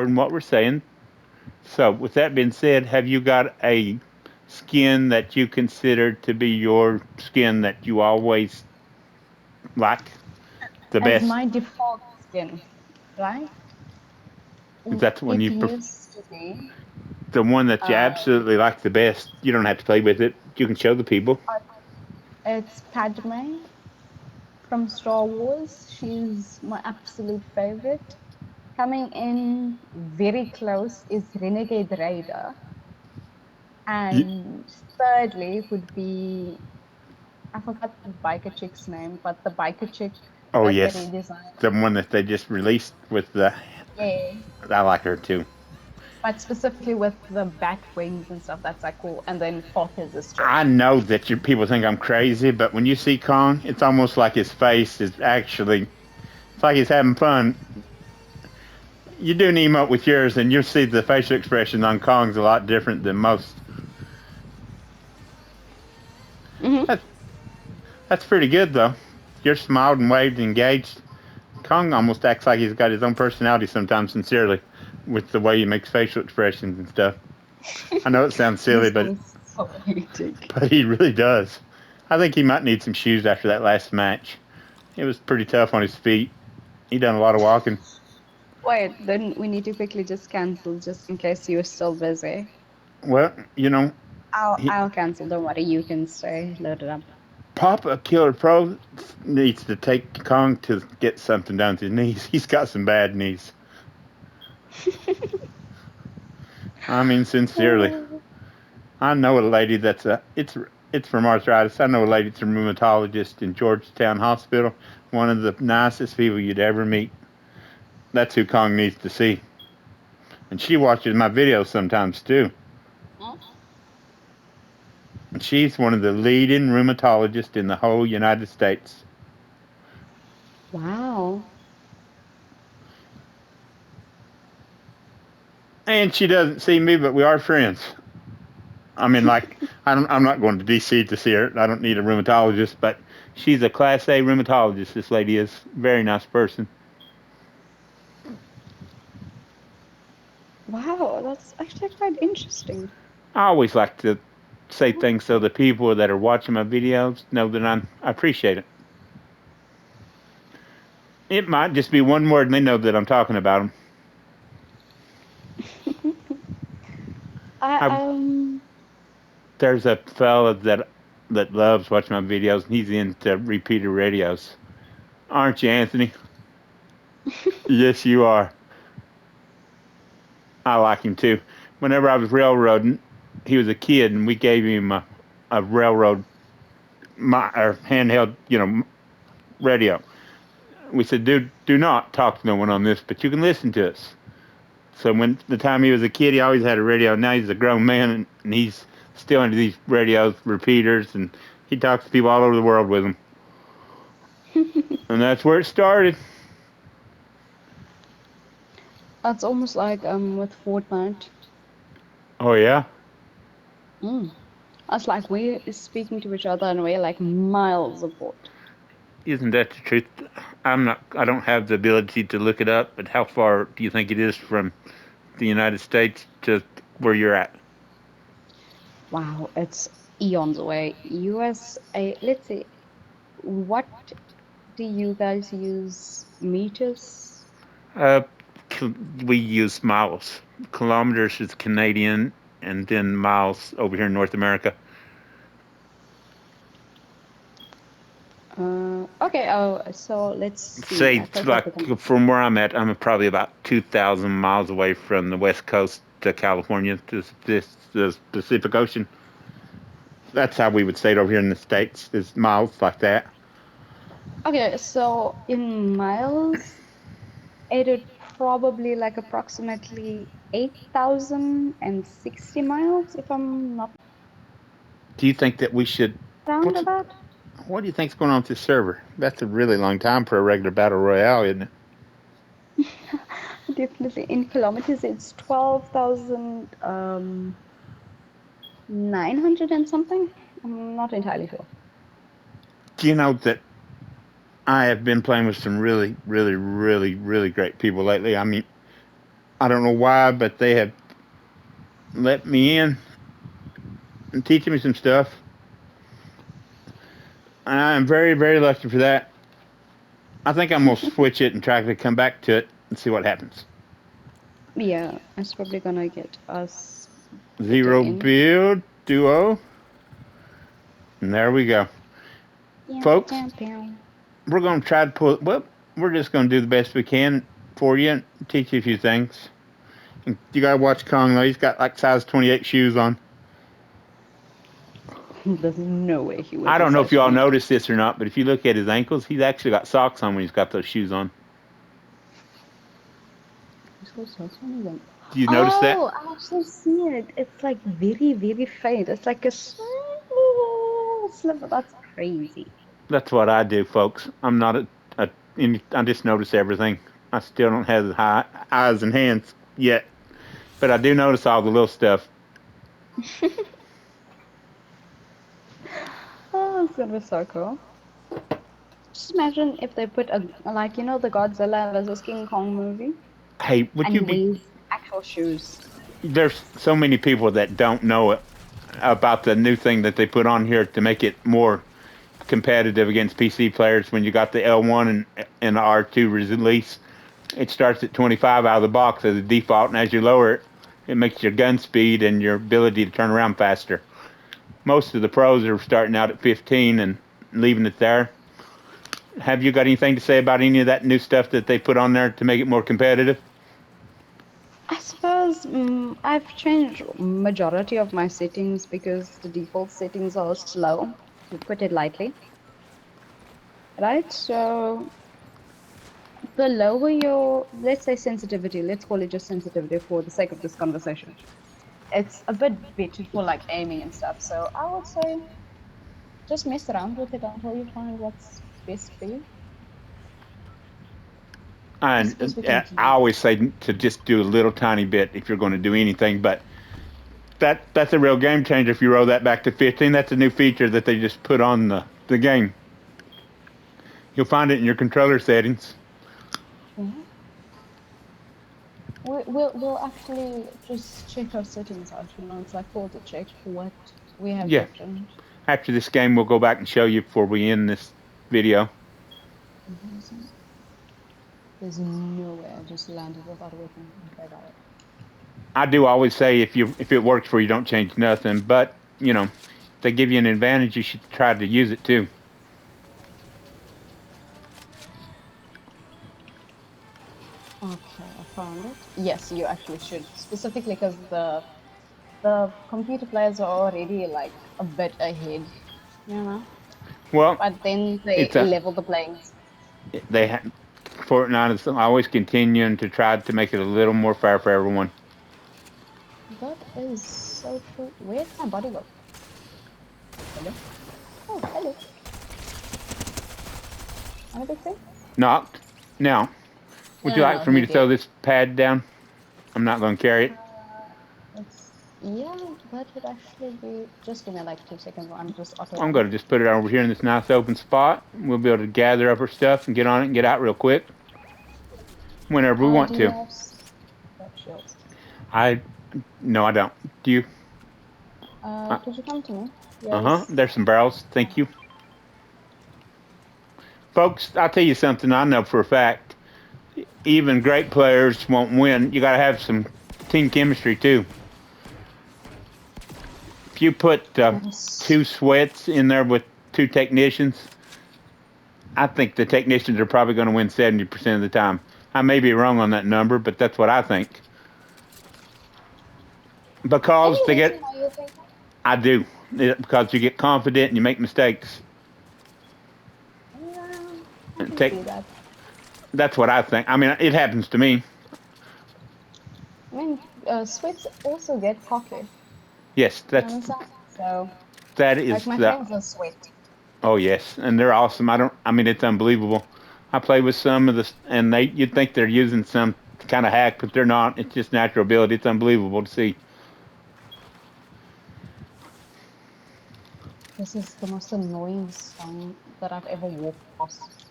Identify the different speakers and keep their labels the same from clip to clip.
Speaker 1: in what we're saying. So, with that being said, have you got a skin that you consider to be your skin that you always like the
Speaker 2: As
Speaker 1: best?
Speaker 2: my default skin, right?
Speaker 1: Is that the one
Speaker 2: It
Speaker 1: you
Speaker 2: used to be.
Speaker 1: the one that you
Speaker 2: Um,
Speaker 1: absolutely like the best? You don't have to play with it. You can show the people.
Speaker 2: uh, it's Padme from Star Wars. She's my absolute favorite. Coming in very close is Renegade Raider.
Speaker 1: You,
Speaker 2: And thirdly would be, I forgot the biker chick's name, but the biker chick
Speaker 1: oh
Speaker 2: that they
Speaker 1: yes,
Speaker 2: redesigned.
Speaker 1: the one that they just released with the.
Speaker 2: Yeah.
Speaker 1: I like her too.
Speaker 2: But specifically with the bat wings and stuff, that's like cool. And then fourth is a strip.
Speaker 1: I know that people think I'm crazy, but when you see Kong, it's almost like his face is actually. It's like he's having fun. You do an emote with yours, and you'll see the facial expression on Kong's a lot different than most.
Speaker 2: Hmm.
Speaker 1: That's, that's pretty good, though. You're smiled and waved and engaged. Kong almost acts like he's got his own personality sometimes, sincerely, with the way he makes facial expressions and stuff. I know it sounds silly,
Speaker 2: He's
Speaker 1: but
Speaker 2: so hectic.
Speaker 1: he really does. I think he might need some shoes after that last match. It was pretty tough on his feet. He done a lot of walking.
Speaker 2: Wait, then we need to quickly just cancel just in case you're still busy.
Speaker 1: Well, he,
Speaker 2: I'll cancel. Don't worry, you can stay. Load it up.
Speaker 1: Papa Killer Pro needs to take Kong to get something done to his knees. He's got some bad knees. I mean, sincerely. I know a lady that's it's from arthritis. I know a lady that's a rheumatologist in Georgetown Hospital. One of the nicest people you'd ever meet. That's who Kong needs to see. And she watches my videos sometimes too. And she's one of the leading rheumatologists in the whole United States.
Speaker 2: Wow.
Speaker 1: And she doesn't see me, but we are friends. I mean, like, I'm not going to DC to see her. I don't need a rheumatologist, but she's a Class A rheumatologist. This lady is a very nice person.
Speaker 2: Wow, that's actually quite interesting.
Speaker 1: I always like to say things so the people that are watching my videos know that I appreciate it. It might just be one word and they know that I'm talking about them.
Speaker 2: I
Speaker 1: I, there's a fella that loves watching my videos, and he's into repeater radios. Aren't you, Anthony? Yes, you are. I like him too. Whenever I was railroading, he was a kid, and we gave him a railroad or handheld, radio. We said, "Dude, do not talk to no one on this, but you can listen to us." So when the time he was a kid, he always had a radio. Now he's a grown man, and he's still into these radios, repeaters, and he talks to people all over the world with them. And that's where it started.
Speaker 2: That's almost like with Fortnite.
Speaker 1: Oh yeah,
Speaker 2: Mm. It's like we're speaking to each other and we're like miles apart.
Speaker 1: isn't that the truth? I'm not. I don't have the ability to look it up. But how far do you think it is from the United States to where you're at?
Speaker 2: Wow, it's eons away. USA, let's see, what do you guys use? Meters?
Speaker 1: Uh, we use miles. Kilometers is Canadian, and then miles over here in North America.
Speaker 2: Okay, oh, so let's see.
Speaker 1: Say
Speaker 2: My first
Speaker 1: like
Speaker 2: applicant.
Speaker 1: from where I'm at, I'm probably about 2,000 miles away from the west coast to California to the Pacific Ocean. That's how we would say it over here in the states. Is miles like that.
Speaker 2: Okay, so in miles, it'd probably like approximately 8,060 miles, if I'm not
Speaker 1: Do you think that we should?
Speaker 2: round
Speaker 1: What's
Speaker 2: about.
Speaker 1: what do you think's going on with this server? That's a really long time for a regular battle royale, isn't it?
Speaker 2: Definitely in kilometers, it's 12,000 900 and something. I'm not entirely sure.
Speaker 1: Do you know that I have been playing with some really, really, really, really great people lately? I mean, I don't know why, but they have let me in and teaching me some stuff. And I am very, very lucky for that. I think I'm gonna switch it and try to come back to it and see what happens.
Speaker 2: Yeah, it's probably gonna get us better
Speaker 1: Zero
Speaker 2: in.
Speaker 1: build duo, and there we go,
Speaker 2: Yeah,
Speaker 1: folks.
Speaker 2: yeah, yeah.
Speaker 1: We're gonna try to pull. Well, we're just gonna do the best we can for you and teach you a few things. And you gotta watch Kong though. He's got like size 28 shoes on.
Speaker 2: There's no way he
Speaker 1: I
Speaker 2: wears a
Speaker 1: don't know if
Speaker 2: size
Speaker 1: you all
Speaker 2: 20.
Speaker 1: noticed this or not, but if you look at his ankles, he's actually got socks on when he's got those shoes on.
Speaker 2: He's got socks on his ankle.
Speaker 1: Do you notice that?
Speaker 2: Oh, I actually see it. It's like very, very faint. It's like a small sliver. That's crazy.
Speaker 1: That's what I do, folks. I'm not I just notice everything. I still don't have high eyes and hands yet, but I do notice all the little stuff.
Speaker 2: Oh, it's gonna be so cool. Just imagine if they put a like the Godzilla versus King Kong movie,
Speaker 1: Hey, would
Speaker 2: and
Speaker 1: you
Speaker 2: he
Speaker 1: be?
Speaker 2: wears actual shoes.
Speaker 1: There's so many people that don't know it about the new thing that they put on here to make it more competitive against PC players. When you got the L1 and the R2 release, it starts at 25 out of the box as a default, and as you lower it, it makes your gun speed and your ability to turn around faster. Most of the pros are starting out at 15 and leaving it there. Have you got anything to say about any of that new stuff that they put on there to make it more competitive?
Speaker 2: I suppose I've changed majority of my settings because the default settings are slow, to put it lightly, right? So the lower your, let's say sensitivity, let's call it just sensitivity for the sake of this conversation. It's a bit better for like aiming and stuff. So I would say just mess around with it until you find what's best for you. I suppose
Speaker 1: And
Speaker 2: we can
Speaker 1: I
Speaker 2: do that.
Speaker 1: always say to just do a little tiny bit if you're going to do anything, but that's a real game changer if you roll that back to 15. That's a new feature that they just put on the game. You'll find it in your controller settings.
Speaker 2: Yeah. We'll actually just check our settings out. It's like cool to check what we have
Speaker 1: Yeah.
Speaker 2: different.
Speaker 1: After this game, we'll go back and show you before we end this video.
Speaker 2: Amazing. There's no way I just landed without a weapon. Okay, got it.
Speaker 1: I do always say if it works for you, don't change nothing. But if they give you an advantage, you should try to use it too.
Speaker 2: Okay, I found it. Yes, you actually should. Specifically because the computer players are already like a bit ahead, you know.
Speaker 1: Well,
Speaker 2: But then they
Speaker 1: it's a
Speaker 2: level the playing.
Speaker 1: they ha- Fortnite is always continuing to try to make it a little more fair for everyone.
Speaker 2: That is so true. Where'd my body go? Hello? Oh, hello. What did it say?
Speaker 1: Knocked. Now, would you
Speaker 2: No,
Speaker 1: like
Speaker 2: no,
Speaker 1: for me
Speaker 2: he
Speaker 1: to throw
Speaker 2: did.
Speaker 1: this pad down? I'm not going to carry it.
Speaker 2: Yeah, that would actually be. Just give me like 2 seconds. I'm just auto
Speaker 1: I'm
Speaker 2: running.
Speaker 1: going to just put it over here in this nice open spot. We'll be able to gather up our stuff and get on it and get out real quick whenever we want
Speaker 2: Do you
Speaker 1: to.
Speaker 2: have shields?
Speaker 1: I No, I don't. Do you? Uh
Speaker 2: Could you come to me?
Speaker 1: huh.
Speaker 2: Yes.
Speaker 1: There's some barrels. Thank you, folks. I'll tell you something I know for a fact. Even great players won't win. You got to have some team chemistry too. If you put
Speaker 2: That is.
Speaker 1: two sweats in there with two technicians, I think the technicians are probably going to win 70% of the time. I may be wrong on that number, but that's what I think. Because
Speaker 2: Any
Speaker 1: they
Speaker 2: reason
Speaker 1: get,
Speaker 2: why you think that?
Speaker 1: I do, because you get confident and you make mistakes.
Speaker 2: Yeah, I
Speaker 1: And
Speaker 2: can see that.
Speaker 1: that's what I think. I mean, it happens to me.
Speaker 2: I mean, sweats also get cocky.
Speaker 1: Yes,
Speaker 2: You understand? So,
Speaker 1: that
Speaker 2: like
Speaker 1: is
Speaker 2: my
Speaker 1: the.
Speaker 2: friends are sweat.
Speaker 1: Oh yes, and they're awesome. I don't. I mean, it's unbelievable. I play with some of this, and you'd think they're using some kind of hack, but they're not. It's just natural ability. It's unbelievable to see.
Speaker 2: This is the most annoying song that I've ever walked past.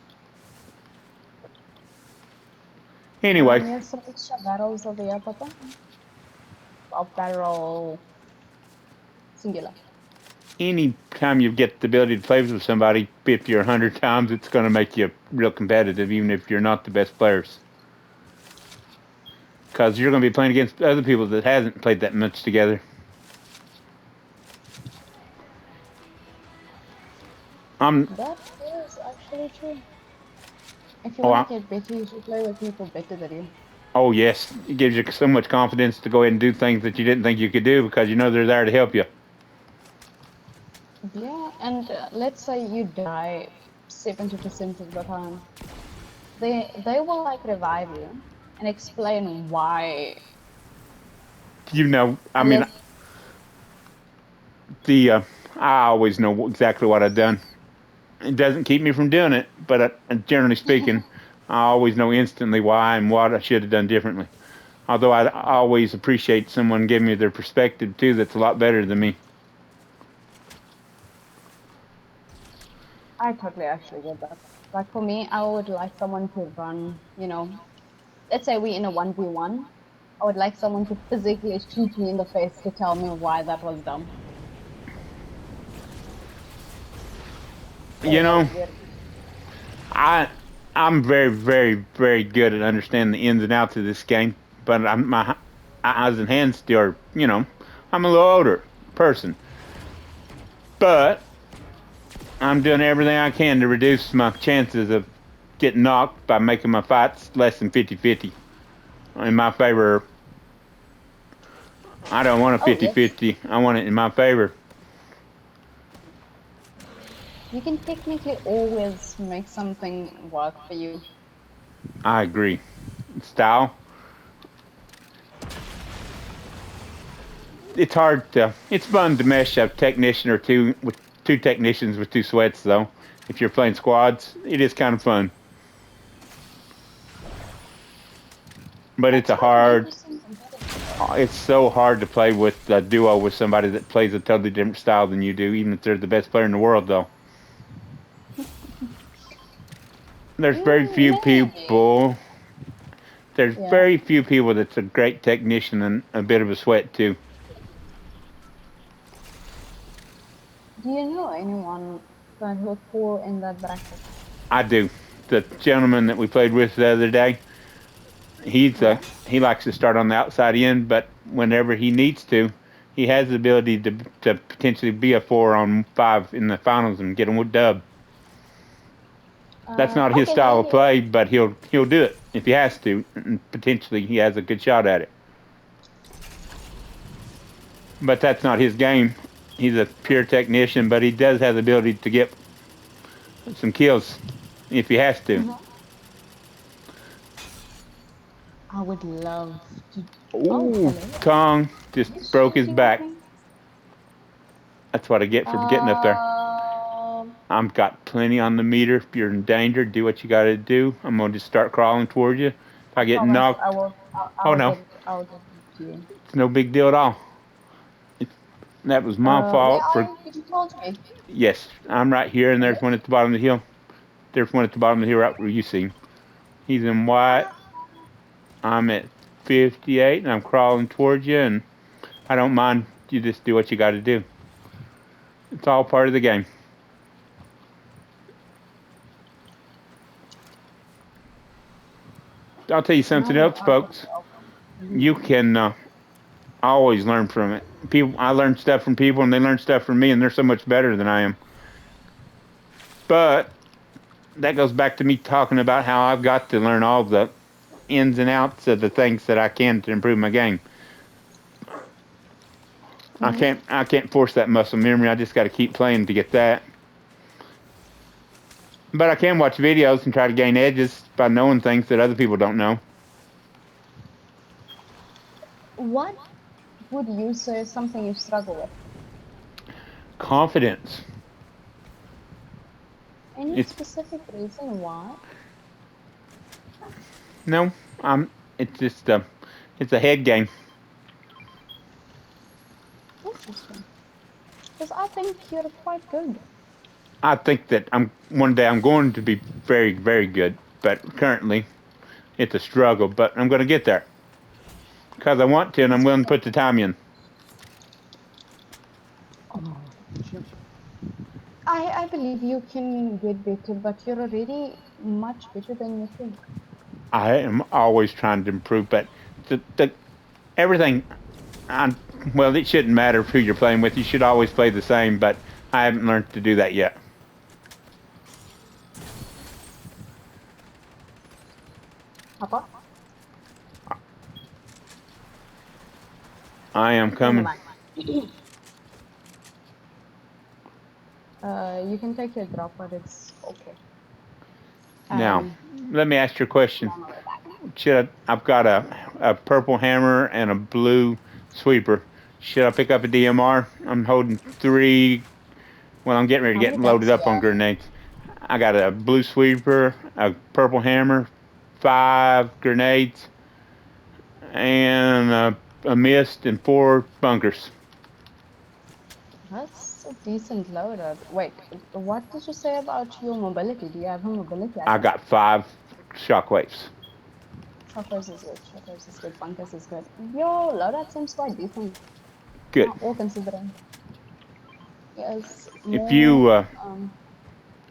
Speaker 1: Anyway,
Speaker 2: Here's some extra barrels over here, Papa. Of barrel singular.
Speaker 1: any time you get the ability to play with somebody 50 or 100 times, it's going to make you real competitive, even if you're not the best players. Because you're going to be playing against other people that hasn't played that much together.
Speaker 2: That is actually true. If you
Speaker 1: Oh,
Speaker 2: want to get better, you should play with people better than you.
Speaker 1: oh yes, it gives you so much confidence to go ahead and do things that you didn't think you could do because you know they're there to help you.
Speaker 2: Yeah, and let's say you die 70% of the time. They will like revive you and explain why.
Speaker 1: You know, I mean,
Speaker 2: Unless
Speaker 1: the I always know exactly what I've done. It doesn't keep me from doing it, but generally speaking, I always know instantly why and what I should have done differently. Although I always appreciate someone giving me their perspective too, that's a lot better than me.
Speaker 2: I totally actually get that. Like for me, I would like someone to run, let's say we're in a 1v1. I would like someone to physically shoot me in the face to tell me why that was dumb.
Speaker 1: You know,
Speaker 2: Very.
Speaker 1: I I'm very, very, very good at understanding the ins and outs of this game, but my eyes and hands still are, I'm a little older person. But I'm doing everything I can to reduce my chances of getting knocked by making my fights less than 50-50. In my favor, I don't want a
Speaker 2: Oh, yes.
Speaker 1: 50-50. I want it in my favor.
Speaker 2: You can technically always make something work for you.
Speaker 1: I agree. Style. It's fun to mesh a technician or two with two technicians with two sweats though. If you're playing squads, it is kind of fun. But
Speaker 2: That's what makes some competitive.
Speaker 1: it's so hard to play with a duo with somebody that plays a totally different style than you do, even if they're the best player in the world though. There's very few
Speaker 2: Maybe.
Speaker 1: people. There's
Speaker 2: Yeah.
Speaker 1: very few people that's a great technician and a bit of a sweat too.
Speaker 2: Do you know anyone that would fall in that bracket?
Speaker 1: I do. The gentleman that we played with the other day,
Speaker 2: Yeah.
Speaker 1: he likes to start on the outside end, but whenever he needs to, he has the ability to potentially be a 4-on-5 in the finals and get a dub. That's not his
Speaker 2: Okay, so
Speaker 1: style of
Speaker 2: he
Speaker 1: play, but he'll do it if he has to, and potentially he has a good shot at it. But that's not his game. He's a pure technician, but he does have the ability to get some kills if he has to.
Speaker 2: Mhm. I would love to. Oh,
Speaker 1: Ooh,
Speaker 2: hello.
Speaker 1: Kong
Speaker 2: You
Speaker 1: just broke his
Speaker 2: shooting at
Speaker 1: back.
Speaker 2: me?
Speaker 1: That's what I get for getting up there.
Speaker 2: Um,
Speaker 1: I've got plenty on the meter. If you're in danger, do what you got to do. I'm gonna just start crawling towards you. If
Speaker 2: I
Speaker 1: I get
Speaker 2: promise I
Speaker 1: knocked,
Speaker 2: will.
Speaker 1: oh no,
Speaker 2: I'll get to you.
Speaker 1: it's no big deal at all. It's, that was my
Speaker 2: Where
Speaker 1: fault
Speaker 2: are
Speaker 1: for.
Speaker 2: you? You told me.
Speaker 1: Yes, I'm right here, and there's
Speaker 2: Hello.
Speaker 1: one at the bottom of the hill. There's one at the bottom of the hill right where you see him. He's in white.
Speaker 2: Ah,
Speaker 1: I'm at 58, and I'm crawling towards you, and I don't mind. You just do what you got to do. It's all part of the game. I'll tell you
Speaker 2: now
Speaker 1: something
Speaker 2: you
Speaker 1: else,
Speaker 2: are
Speaker 1: folks.
Speaker 2: welcome.
Speaker 1: You can always learn from it. I learn stuff from people, and they learn stuff from me, and they're so much better than I am. But that goes back to me talking about how I've got to learn all the ins and outs of the things that I can to improve my game.
Speaker 2: Mm-hmm.
Speaker 1: I can't force that muscle memory. I just got to keep playing to get that. But I can watch videos and try to gain edges by knowing things that other people don't know.
Speaker 2: What would you say is something you struggle with?
Speaker 1: Confidence.
Speaker 2: Any
Speaker 1: It's
Speaker 2: specific reason why?
Speaker 1: no, I'm. It's just it's a head game.
Speaker 2: Interesting. Because I think you're quite good.
Speaker 1: I think that I'm one day I'm going to be very, very good. But currently, It's a struggle, but I'm going to get there because I want to, and I'm willing to put the time in.
Speaker 2: Oh, shit. I believe you can get better, but you're already much better than you think.
Speaker 1: I am always trying to improve, but the everything. Well, it shouldn't matter who you're playing with. You should always play the same, but I haven't learned to do that yet.
Speaker 2: Papa?
Speaker 1: I am
Speaker 2: Never
Speaker 1: coming.
Speaker 2: mind. You can take your drop, but it's okay.
Speaker 1: Now, let me ask you a question.
Speaker 2: On my way back.
Speaker 1: I've got a purple hammer and a blue sweeper. Should I pick up a DMR? I'm holding 3. Well, I'm getting ready to
Speaker 2: How
Speaker 1: get
Speaker 2: many
Speaker 1: loaded
Speaker 2: guns do
Speaker 1: up
Speaker 2: you
Speaker 1: on
Speaker 2: have?
Speaker 1: grenades. I got a blue sweeper, a purple hammer, 5 grenades, and a mist and 4 bunkers.
Speaker 2: That's a decent loadout. Wait, what did you say about your mobility? Do you have a mobility
Speaker 1: I
Speaker 2: item?
Speaker 1: got 5 shockwaves.
Speaker 2: Shockers is good. Shockers is good. Bunkers is good. Your loadout seems quite decent.
Speaker 1: Good.
Speaker 2: All considering. Yes,
Speaker 1: If
Speaker 2: more.
Speaker 1: you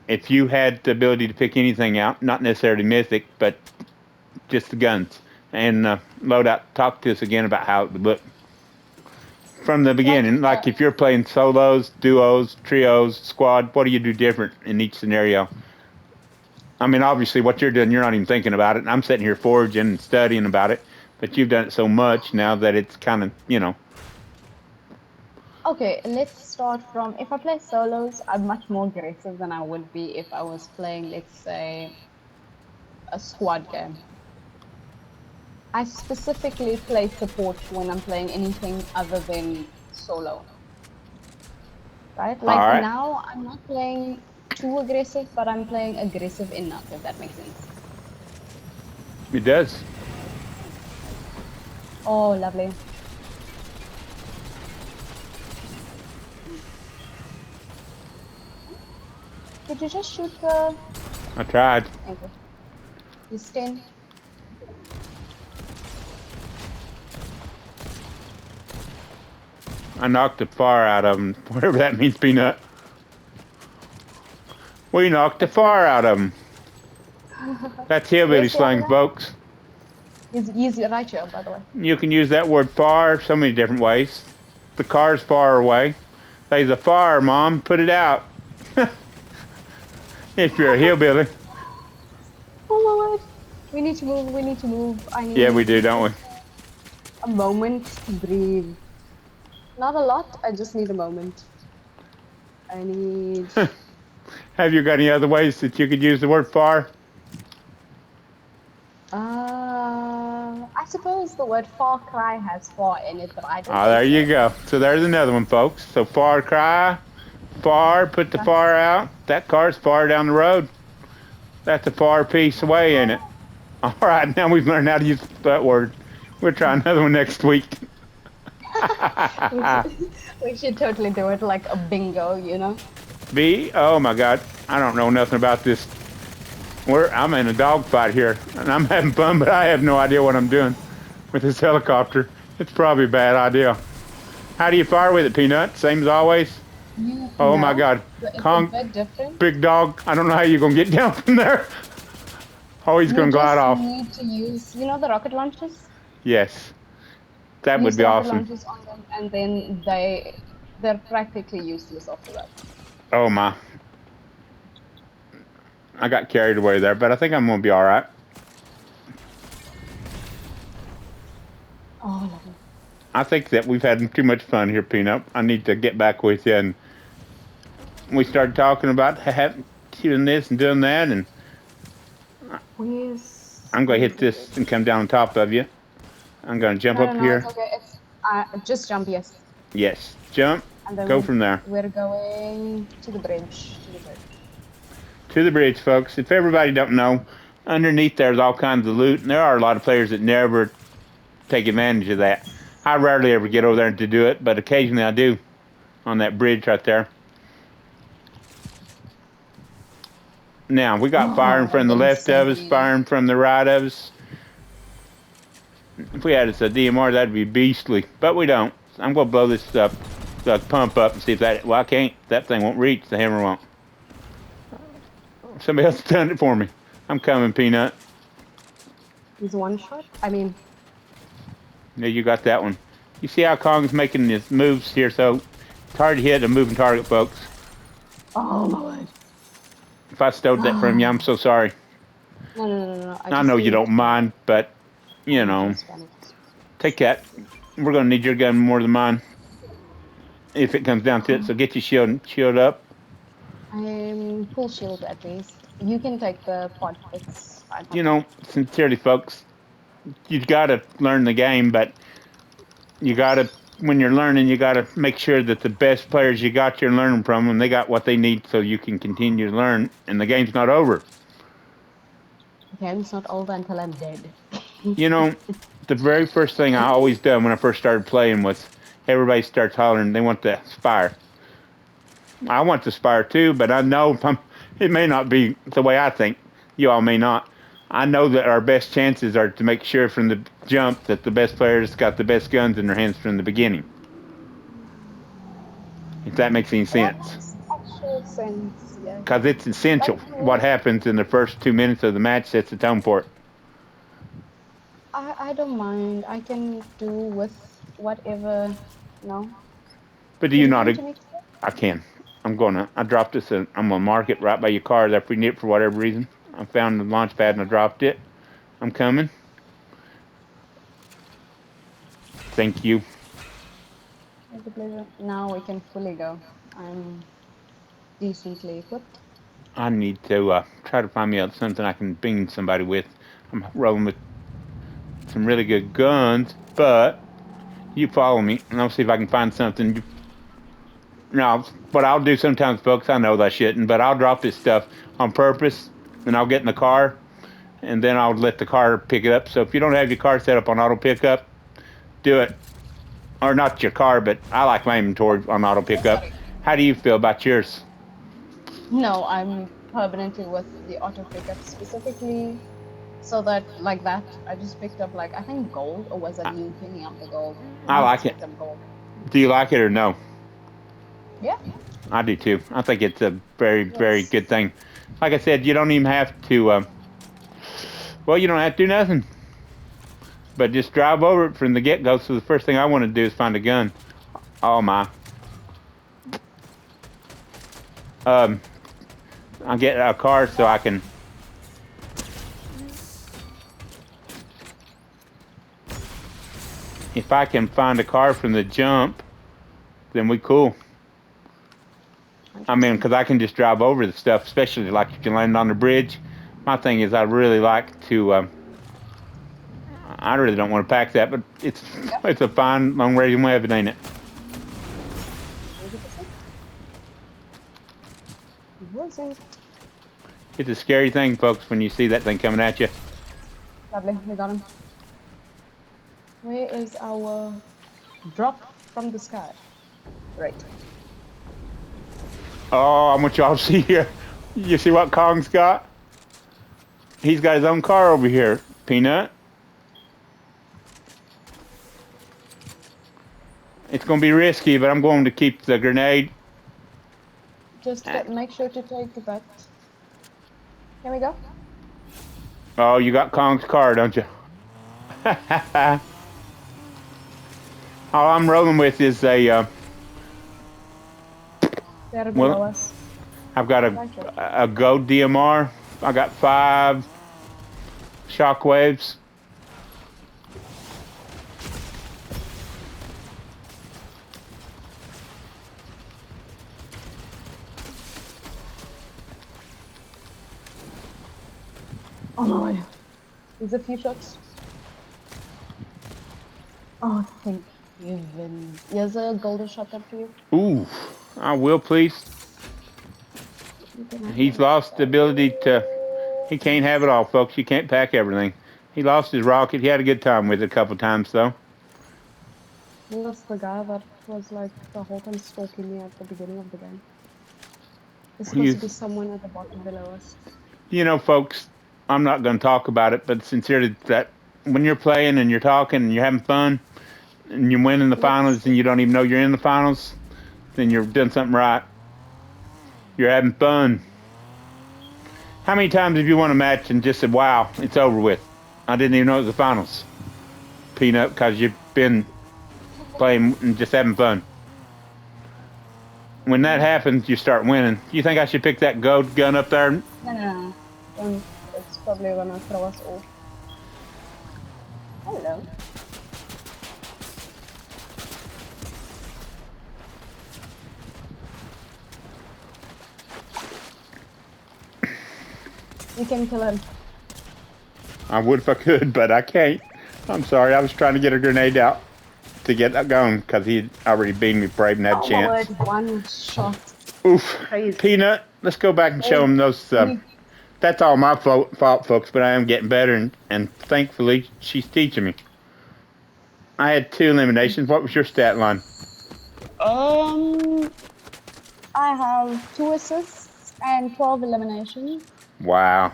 Speaker 1: if you had the ability to pick anything out, not necessarily mythic, but just the guns, and load out, talk to us again about how it would look from the
Speaker 2: Like,
Speaker 1: beginning. Like if you're playing solos, duos, trios, squad, what do you do different in each scenario? I mean, obviously, what you're doing, you're not even thinking about it. And I'm sitting here foraging and studying about it, but you've done it so much now that it's kind of,
Speaker 2: okay, let's start from if I play solos, I'm much more aggressive than I would be if I was playing, let's say, a squad game. I specifically play support when I'm playing anything other than solo. Right?
Speaker 1: all
Speaker 2: Like
Speaker 1: right,
Speaker 2: now, I'm not playing too aggressive, but I'm playing aggressive enough, if that makes sense.
Speaker 1: it does.
Speaker 2: Oh, lovely. Did you just shoot the...
Speaker 1: I tried.
Speaker 2: Okay. He's 10.
Speaker 1: I knocked the fire out of him, whatever that means, Peanut. We knocked the fire out of him. That's hillbilly
Speaker 2: Where's the other
Speaker 1: slang,
Speaker 2: guy?
Speaker 1: folks.
Speaker 2: He's right here, by the way.
Speaker 1: You can use that word far so many different ways. The car's far away. There's a fire, Mom. Put it out. If you're a hillbilly.
Speaker 2: Oh my word. We need to move, we need to move. I need
Speaker 1: Yeah, we do, don't we?
Speaker 2: a moment to breathe. Not a lot, I just need a moment. I need...
Speaker 1: Have you got any other ways that you could use the word far?
Speaker 2: I suppose the word Far Cry has far in it, but I don't
Speaker 1: Oh,
Speaker 2: think
Speaker 1: there
Speaker 2: so.
Speaker 1: you go. So there's another one, folks. So far cry, far, put the far out. That car's far down the road. That's a far piece away, ain't it? All right, now we've learned how to use that word. We'll try another one next week.
Speaker 2: We should totally do it like a bingo, you know?
Speaker 1: B, oh my God, I don't know nothing about this. I'm in a dogfight here, and I'm having fun, but I have no idea what I'm doing with this helicopter. It's probably a bad idea. How do you fire with it, Peanut? Same as always? Oh my God.
Speaker 2: It's
Speaker 1: Kong,
Speaker 2: a bit different.
Speaker 1: big dog, I don't know how you're going to get down from there. Oh, he's going to glide off.
Speaker 2: You just need to use, you know, the rocket launchers?
Speaker 1: Yes. That would
Speaker 2: Use
Speaker 1: be
Speaker 2: the rocket
Speaker 1: awesome.
Speaker 2: launchers on them, and then they're practically useless after that.
Speaker 1: Oh my. I got carried away there, but I think I'm going to be all right.
Speaker 2: Oh, lovely.
Speaker 1: I think that we've had too much fun here, Peanut. I need to get back with you. And we started talking about doing this and doing that, and I'm going to hit this and come down on top of you. I'm going to jump up here.
Speaker 2: It's okay. It's just jump, yes.
Speaker 1: Yes, jump.
Speaker 2: And then
Speaker 1: Go from there.
Speaker 2: We're going to the bridge.
Speaker 1: To the bridge, folks. If everybody don't know, underneath there's all kinds of loot, and there are a lot of players that never take advantage of that. I rarely ever get over there to do it, but occasionally I do on that bridge right there. Now, we got firing from the left of us, firing from the right of us. If we had us a DMR, that'd be beastly. But we don't. I'm gonna blow this pump up and see if that. Well, I can't. That thing won't reach. The hammer won't. Somebody else done it for me. I'm coming, Peanut.
Speaker 2: He's one shot. I mean,
Speaker 1: Yeah, you got that one. You see how Kong's making his moves here, so it's hard to hit a moving target, folks.
Speaker 2: oh my word.
Speaker 1: If I stole that from you, I'm so sorry.
Speaker 2: No.
Speaker 1: I know you don't mind, but you know, take that. We're gonna need your gun more than mine if it comes down to it. So get your shield up.
Speaker 2: I'm full shield at least. You can take the pod. It's fine.
Speaker 1: You know, sincerely, folks, you gotta learn the game, but you gotta, when you're learning, you gotta make sure that the best players you got, you're learning from them, they got what they need so you can continue to learn, and the game's not over.
Speaker 2: The game's not over until I'm dead.
Speaker 1: You know, the very first thing I always done when I first started playing was everybody starts hollering they want the Spire. I want the Spire too, but I know it may not be the way I think. You all may not. I know that our best chances are to make sure from the jump that the best players got the best guns in their hands from the beginning. If that makes any sense.
Speaker 2: That makes actual sense, yeah.
Speaker 1: Because it's essential. What happens in the first 2 minutes of the match sets the tone for it.
Speaker 2: I don't mind. I can do with whatever,
Speaker 1: But do you not? I can. I dropped this and I'm gonna mark it right by your car if we need it for whatever reason. I found the launch pad and I dropped it. I'm coming. Thank you.
Speaker 2: It's a pleasure. Now we can fully go. I'm decently equipped.
Speaker 1: I need to try to find me something I can beam somebody with. I'm rolling with some really good guns, but you follow me and I'll see if I can find something. Now, what I'll do sometimes, folks, I know that I shouldn't, but I'll drop this stuff on purpose and I'll get in the car and then I'll let the car pick it up. So if you don't have your car set up on auto pickup, do it. Or not your car, but I like my inventory on auto pickup. How do you feel about yours?
Speaker 2: No, I'm permanently with the auto pickup specifically so that, like that, I just picked up, like, I think gold, or was that you picking up the gold?
Speaker 1: I like it. Do you like it or no?
Speaker 2: Yeah.
Speaker 1: I do too. I think it's a very, very good thing. Like I said, you don't even have to, well, you don't have to do nothing. But just drive over it from the get-go. So the first thing I want to do is find a gun. Oh my. I'll get a car so I can. If I can find a car from the jump, then we cool. I mean, because I can just drive over the stuff, especially like if you land on the bridge. My thing is I really like to, I really don't want to pack that, but it's a fine long-range weapon, ain't it?
Speaker 2: 100%.
Speaker 1: It's a scary thing, folks, when you see that thing coming at you.
Speaker 2: Lovely, we got him. Where is our drop from the sky? Right.
Speaker 1: Oh, I want y'all to see here. You see what Kong's got? He's got his own car over here, Peanut. It's going to be risky, but I'm going to keep the grenade.
Speaker 2: Just make sure to take that. Here we go.
Speaker 1: Oh, you got Kong's car, don't you? All I'm rolling with is a...
Speaker 2: below us.
Speaker 1: I've got a gold DMR. I got 5 shockwaves.
Speaker 2: Oh my. There's a few shots. Oh, thank you. Here's a golden shotgun for you.
Speaker 1: Ooh, I will, please. He's lost the ability to... He can't have it all, folks. You can't pack everything. He lost his rocket. He had a good time with it a couple times, though.
Speaker 2: He lost the guy that was like the whole time stalking me at the beginning of the game. There's supposed to be someone at the bottom below us.
Speaker 1: You know, folks, I'm not going to talk about it, but sincerely, that when you're playing and you're talking and you're having fun and you're winning the
Speaker 2: Let's
Speaker 1: finals and you don't even know you're in the finals, then you're doing something right. You're having fun. How many times have you won a match and just said, "Wow, it's over with"? I didn't even know it was the finals, Peanut, because you've been playing and just having fun. When that happens, you start winning. Do you think I should pick that gold gun up there?
Speaker 2: no. Don't. It's probably gonna throw us off. Hello. You can kill him.
Speaker 1: I would if I could, but I can't. I'm sorry. I was trying to get a grenade out to get that going because he already beat me brave and had a
Speaker 2: Oh my
Speaker 1: chance.
Speaker 2: word! One shot.
Speaker 1: Oof.
Speaker 2: Crazy.
Speaker 1: Peanut, let's go back and show him those. That's all my fault, folks, but I am getting better, and thankfully she's teaching me. I had 2 eliminations. What was your stat line?
Speaker 2: I have 2 assists and 12 eliminations.
Speaker 1: Wow.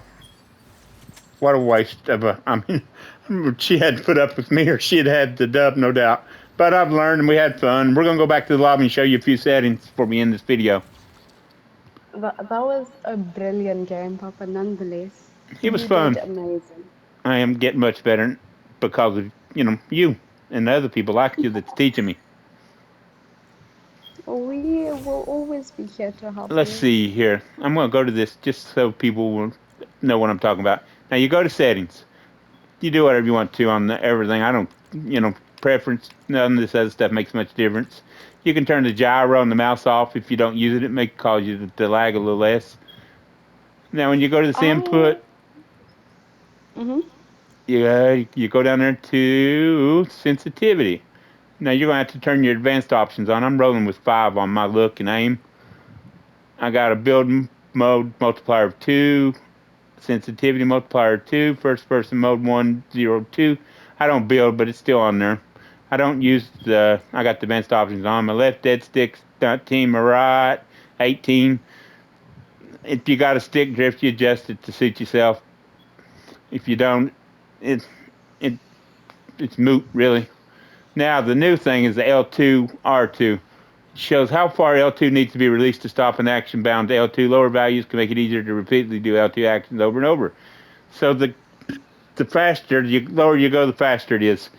Speaker 1: What a waste of a. I mean, she had to put up with me or she'd had the dub, no doubt. But I've learned and we had fun. We're going to go back to the lobby and show you a few settings before we end this video.
Speaker 2: That was a brilliant game, Papa, nonetheless.
Speaker 1: It was
Speaker 2: You
Speaker 1: fun.
Speaker 2: did amazing.
Speaker 1: I am getting much better because of, you and the other people like you that's teaching me.
Speaker 2: We will always be here to help
Speaker 1: Let's
Speaker 2: you.
Speaker 1: see here. I'm going to go to this just so people will know what I'm talking about. Now, you go to settings. You do whatever you want to on everything. I don't, preference, none of this other stuff makes much difference. You can turn the gyro and the mouse off if you don't use it. It may cause you to lag a little less. Now, when you go to this input, you go down there to sensitivity. Now, you're going to have to turn your advanced options on. I'm rolling with 5 on my look and aim. I got a build mode multiplier of 2, sensitivity multiplier 2, first person mode 102. I don't build, but it's still on there. I don't use I got the advanced options on. My left dead stick, stunt team, my right, 18. If you got a stick drift, you adjust it to suit yourself. If you don't, it, it it's moot, really. Now, the new thing is the L2, R2. Shows how far L2 needs to be released to stop an action bound to L2. Lower values can make it easier to repeatedly do L2 actions over and over. So the faster, the lower you go, the faster it is.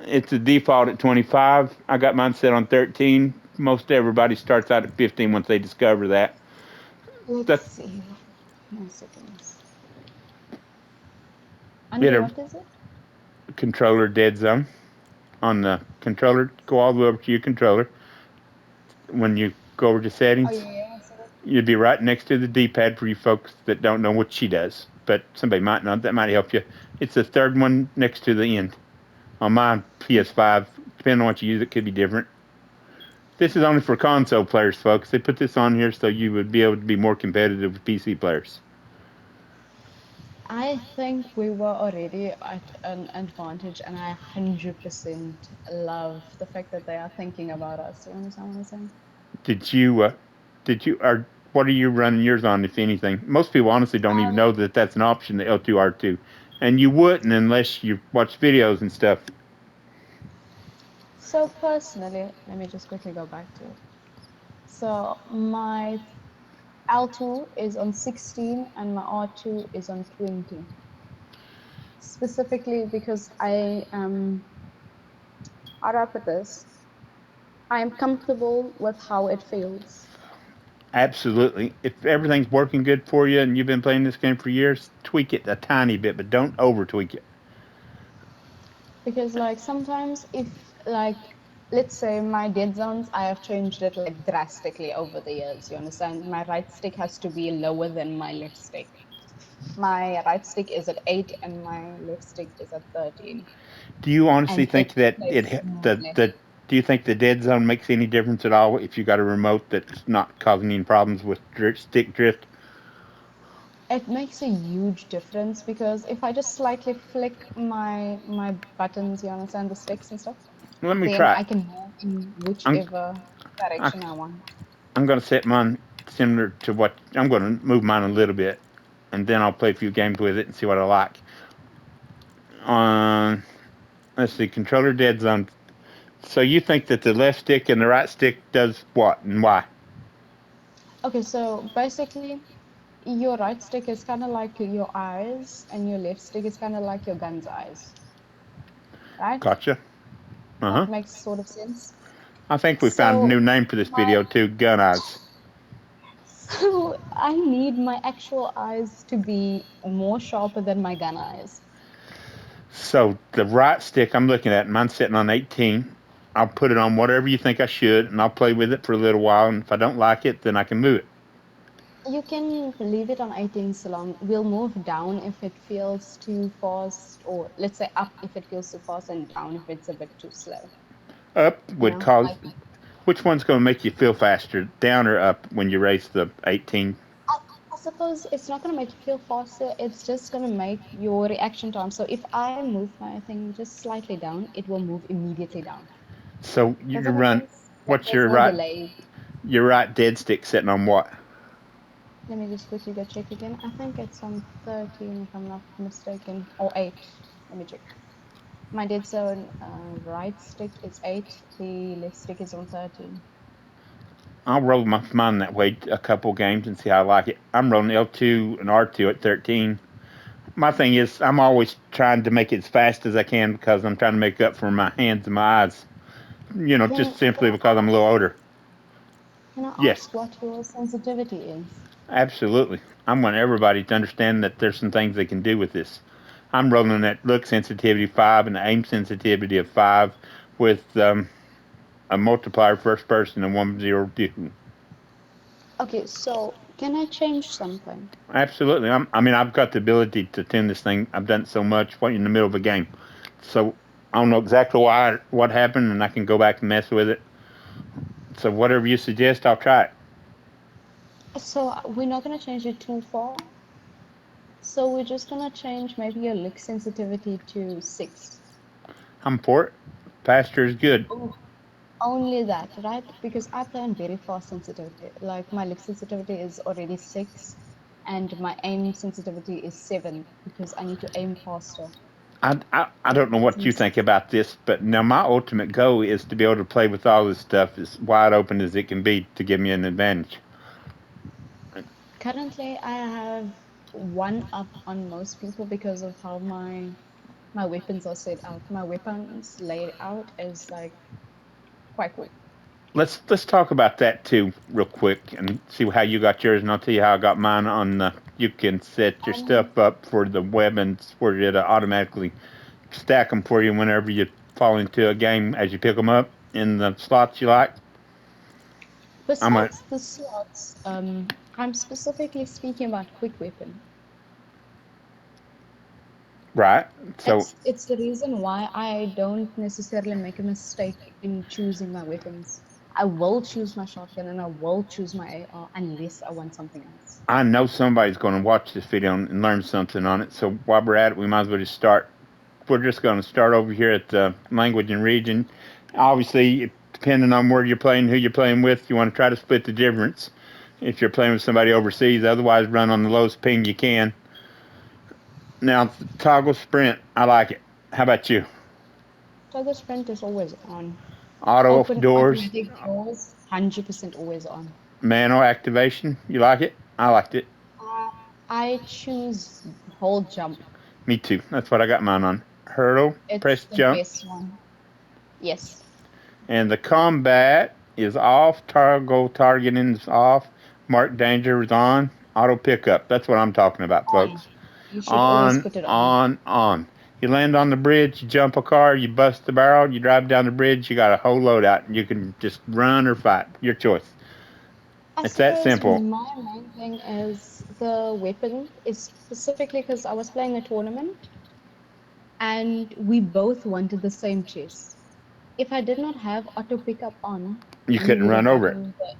Speaker 1: It's a default at 25. I got mine set on 13. Most everybody starts out at 15 once they discover that.
Speaker 2: Let's see. 1 second.
Speaker 1: Get
Speaker 2: Under
Speaker 1: a
Speaker 2: what is it?
Speaker 1: controller dead zone on the controller. Go all the way over to your controller. When you go over to settings, you'd be right next to the D-pad for you folks that don't know what she does. But somebody might not. That might help you. It's the third one next to the end. On my PS5, depending on what you use, it could be different. This is only for console players, folks. They put this on here so you would be able to be more competitive with PC players.
Speaker 2: I think we were already at an advantage, and I 100% love the fact that they are thinking about us. You understand what I'm saying?
Speaker 1: Or what are you running yours on, if anything? Most people honestly don't even know that that's an option, the L2, R2. And you wouldn't unless you watch videos and stuff.
Speaker 2: So personally, let me just quickly go back to it. So my L2 is on 16 and my R2 is on 20. Specifically because I am, how do I put this? I am comfortable with how it feels.
Speaker 1: Absolutely. If everything's working good for you and you've been playing this game for years, tweak it a tiny bit, but don't over tweak it.
Speaker 2: Because like sometimes if like let's say my dead zones, I have changed it like drastically over the years. You understand? My right stick has to be lower than my left stick. My right stick is at 8 and my left stick is at 13.
Speaker 1: Do you honestly
Speaker 2: And
Speaker 1: think
Speaker 2: it
Speaker 1: that
Speaker 2: plays
Speaker 1: the do you think the dead zone makes any difference at all if you got a remote that's not causing any problems with stick drift?
Speaker 2: It makes a huge difference because if I just slightly flick my buttons, you understand, the sticks and stuff,
Speaker 1: Let me
Speaker 2: then
Speaker 1: try
Speaker 2: I
Speaker 1: it.
Speaker 2: can move in
Speaker 1: I'm
Speaker 2: whichever
Speaker 1: I,
Speaker 2: direction I want.
Speaker 1: I'm going to set mine similar to what I'm going to move mine a little bit, and then I'll play a few games with it and see what I like. on, let's see, controller dead zone. So you think that the left stick and the right stick does what and why?
Speaker 2: Okay, so basically, your right stick is kind of like your eyes, and your left stick is kind of like your gun's eyes, right?
Speaker 1: Gotcha. Uh huh.
Speaker 2: That makes sort of sense.
Speaker 1: I think we found a
Speaker 2: So
Speaker 1: new name for this
Speaker 2: my
Speaker 1: video too. Gun eyes.
Speaker 2: so I need my actual eyes to be more sharper than my gun eyes.
Speaker 1: So the right stick I'm looking at, mine's sitting on 18. I'll put it on whatever you think I should, and I'll play with it for a little while. And if I don't like it, then I can move it.
Speaker 2: You can leave it on 18 so long. We'll move down if it feels too fast, or let's say up if it feels too fast, and down if it's a bit too slow.
Speaker 1: Up
Speaker 2: You
Speaker 1: would
Speaker 2: know,
Speaker 1: cause.
Speaker 2: like
Speaker 1: Which one's going to make you feel faster, down or up, when you raise the 18?
Speaker 2: I, I suppose it's not going to make you feel faster. It's just going to make your reaction time. So if I move my thing just slightly down, it will move immediately down.
Speaker 1: So
Speaker 2: Does
Speaker 1: you
Speaker 2: that make
Speaker 1: run.
Speaker 2: sense? Like
Speaker 1: What's
Speaker 2: there's
Speaker 1: your
Speaker 2: no
Speaker 1: right?
Speaker 2: delay.
Speaker 1: Your right dead stick sitting on what?
Speaker 2: Let me just quickly go check again. I think it's on 13 if I'm not mistaken, or 8. Let me check. My dead zone right stick is 8. The left stick is on 13.
Speaker 1: I'll roll mine that way a couple games and see how I like it. I'm rolling L2 and R2 at 13. My thing is, I'm always trying to make it as fast as I can because I'm trying to make up for my hands and my eyes. Just
Speaker 2: Can
Speaker 1: simply
Speaker 2: I
Speaker 1: because I'm a little
Speaker 2: ask?
Speaker 1: older.
Speaker 2: Can I
Speaker 1: Yes,
Speaker 2: ask what your sensitivity is?
Speaker 1: absolutely. I want everybody to understand that there's some things they can do with this. I'm rolling at look sensitivity 5 and aim sensitivity of 5 with a multiplier first person and 102.
Speaker 2: Okay, so can I change something?
Speaker 1: Absolutely. I've got the ability to tune this thing. I've done it so much in the middle of a game. So I don't know exactly what happened, and I can go back and mess with it. So whatever you suggest, I'll try it.
Speaker 2: So we're not going to change it too far. So we're just going to change maybe your look sensitivity to 6.
Speaker 1: I'm for it. Faster is good.
Speaker 2: Oh, only that, right? Because I play on very fast sensitivity. Like my look sensitivity is already 6, and my aim sensitivity is 7 because I need to aim faster.
Speaker 1: I
Speaker 2: Does
Speaker 1: don't
Speaker 2: that
Speaker 1: know
Speaker 2: make
Speaker 1: what you
Speaker 2: sense?
Speaker 1: think about this, but now my ultimate goal is to be able to play with all this stuff as wide open as it can be to give me an advantage.
Speaker 2: Currently, I have one up on most people because of how my weapons are set out. My weapons laid out is like quite cool.
Speaker 1: Let's talk about that too, real quick, and see how you got yours, and I'll tell you how I got mine. You can set your
Speaker 2: Um,
Speaker 1: stuff up for the weapons where it automatically stack them for you whenever you fall into a game as you pick them up in the slots you like. I'm a
Speaker 2: Besides the slots, I'm specifically speaking about quick weapon.
Speaker 1: right. So
Speaker 2: It's the reason why I don't necessarily make a mistake in choosing my weapons. I will choose my shotgun and I will choose my AR unless I want something else.
Speaker 1: I know somebody's going to watch this video and learn something on it. So while we're at it, we might as well just start. We're just going to start over here at the language and region. Obviously, depending on where you're playing, who you're playing with, you want to try to split the difference. If you're playing with somebody overseas, otherwise run on the lowest ping you can. Now, toggle sprint, I like it. How about you?
Speaker 2: Toggle sprint is always on.
Speaker 1: Auto
Speaker 2: Open
Speaker 1: doors,
Speaker 2: automatic doors, 100% always on.
Speaker 1: manual activation, you like it? I liked it.
Speaker 2: Uh, I choose hold jump.
Speaker 1: Me too. That's what I got mine on. Hurdle,
Speaker 2: It's
Speaker 1: press
Speaker 2: the
Speaker 1: jump,
Speaker 2: best one. Yes.
Speaker 1: and the combat is off. Toggle targeting is off. Mark danger is on. Auto pickup. That's what I'm talking about,
Speaker 2: On.
Speaker 1: folks.
Speaker 2: You should always
Speaker 1: On,
Speaker 2: put it on.
Speaker 1: on, on. You land on the bridge, you jump a car, you bust the barrel, you drive down the bridge, you got a whole loadout. You can just run or fight. Your choice.
Speaker 2: I
Speaker 1: It's that
Speaker 2: suppose
Speaker 1: simple.
Speaker 2: my main thing is the weapon is specifically because I was playing a tournament and we both wanted the same chess. If I did not have auto pickup on,
Speaker 1: You
Speaker 2: we
Speaker 1: couldn't
Speaker 2: would have
Speaker 1: run over it.
Speaker 2: gotten the.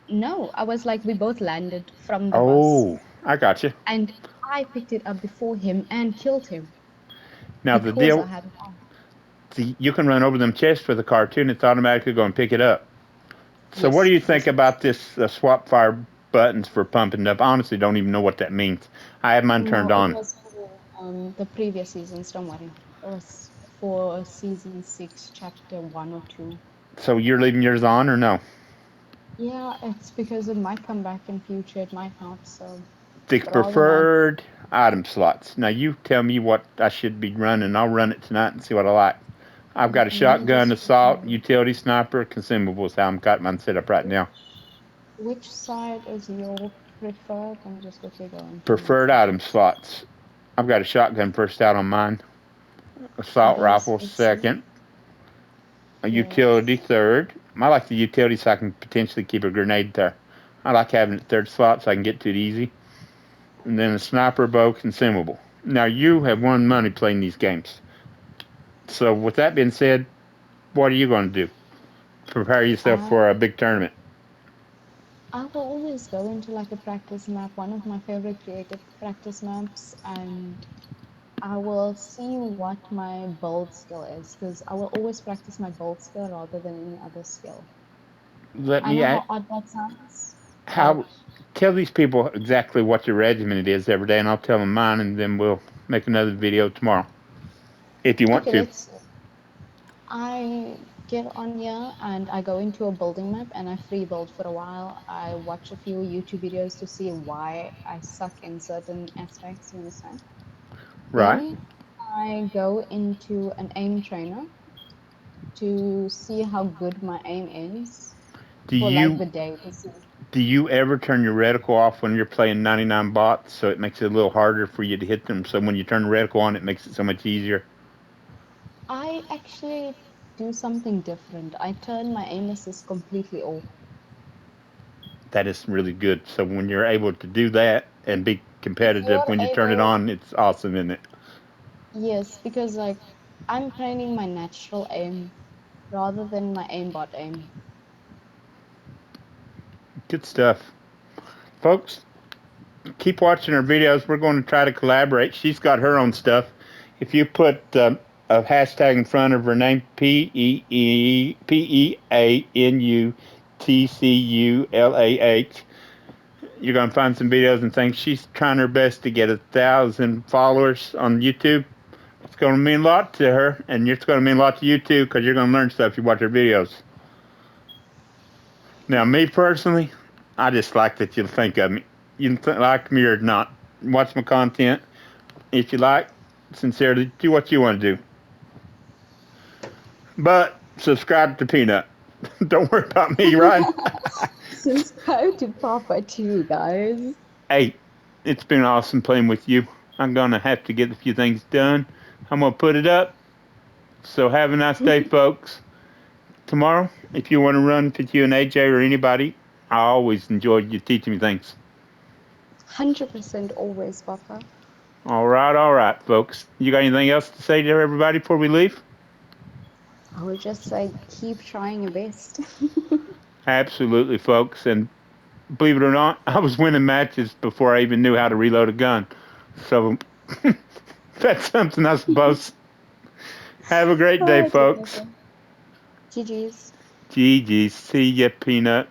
Speaker 2: No, I was like, we both landed from the bus
Speaker 1: Oh, I got you.
Speaker 2: and I picked it up before him and killed him
Speaker 1: Now the
Speaker 2: because I
Speaker 1: deal,
Speaker 2: had it on.
Speaker 1: see, you can run over them chests with a car too, and it's automatically going to pick it up. So what do
Speaker 2: Yes,
Speaker 1: you think
Speaker 2: yes, yes.
Speaker 1: about this swap fire buttons for pumping up? I honestly don't even know what that means. I have mine
Speaker 2: No,
Speaker 1: turned
Speaker 2: it
Speaker 1: on.
Speaker 2: was for The previous seasons, don't worry. It was for season 6, chapter 1 or 2.
Speaker 1: So you're leaving yours on or no?
Speaker 2: Yeah, it's because it might come back in future, it might not, so
Speaker 1: The
Speaker 2: rather not.
Speaker 1: preferred item slots. Now you tell me what I should be running. I'll run it tonight and see what I like. I've got a
Speaker 2: Let me
Speaker 1: shotgun,
Speaker 2: just
Speaker 1: assault,
Speaker 2: quickly.
Speaker 1: utility sniper, consumables. How I'm got mine set up right now.
Speaker 2: Which side is your preferred? Let me just quickly go into my
Speaker 1: Preferred item
Speaker 2: settings.
Speaker 1: slots. I've got a shotgun first out on mine. Assault
Speaker 2: Yes,
Speaker 1: rifle
Speaker 2: it's
Speaker 1: second. A utility
Speaker 2: yes.
Speaker 1: third. I like the utility so I can potentially keep a grenade there. I like having it third slot so I can get to it easy. And then a sniper bow consumable. Now you have won money playing these games. So with that being said, what are you going to do? Prepare yourself
Speaker 2: I
Speaker 1: for a big tournament.
Speaker 2: I will always go into like a practice map, one of my favorite creative practice maps, and I will see what my build skill is because I will always practice my build skill rather than any other skill.
Speaker 1: Let
Speaker 2: I
Speaker 1: me
Speaker 2: know how odd that sounds, but
Speaker 1: how tell these people exactly what your regimen it is every day, and I'll tell them mine, and then we'll make another video tomorrow if you want
Speaker 2: okay,
Speaker 1: to.
Speaker 2: let's. I get on here and I go into a building map and I free build for a while. I watch a few YouTube videos to see why I suck in certain aspects, you understand?
Speaker 1: Right?
Speaker 2: Then I go into an aim trainer to see how good my aim is
Speaker 1: Do
Speaker 2: for like
Speaker 1: you
Speaker 2: the day to see.
Speaker 1: do you ever turn your reticle off when you're playing 99 bots so it makes it a little harder for you to hit them? So when you turn the reticle on, it makes it so much easier.
Speaker 2: I actually do something different. I turn my aim assist completely off.
Speaker 1: That is really good. So when you're able to do that and be
Speaker 2: If
Speaker 1: competitive
Speaker 2: you're
Speaker 1: when you turn it
Speaker 2: able,
Speaker 1: on, it's awesome, isn't it?
Speaker 2: yes, because like I'm training my natural aim rather than my aimbot aim.
Speaker 1: Good stuff. Folks, keep watching her videos. We're going to try to collaborate. She's got her own stuff. If you put a hashtag in front of her name, Peantculah, you're going to find some videos and things. She's trying her best to get 1,000 followers on YouTube. It's going to mean a lot to her, and it's going to mean a lot to you too, because you're going to learn stuff if you watch her videos. Now, me personally, I just like that you think of me. You can like me or not. Watch my content. If you like, sincerely, do what you want to do. But subscribe to Peanut. Don't worry about me, right?
Speaker 2: Subscribe to Papa too, guys.
Speaker 1: Hey, it's been awesome playing with you. I'm going to have to get a few things done. I'm going to put it up. So have a nice day, folks. Tomorrow, if you want to run with you and AJ or anybody, I always enjoyed you teaching me things.
Speaker 2: 100% always, Papa.
Speaker 1: All right, folks. You got anything else to say to everybody before we leave?
Speaker 2: I would just say keep trying your best.
Speaker 1: Absolutely, folks. And believe it or not, I was winning matches before I even knew how to reload a gun. So that's something I suppose. Have a great day,
Speaker 2: Oh,
Speaker 1: folks.
Speaker 2: together. GG's.
Speaker 1: GG. See ya, Peanut.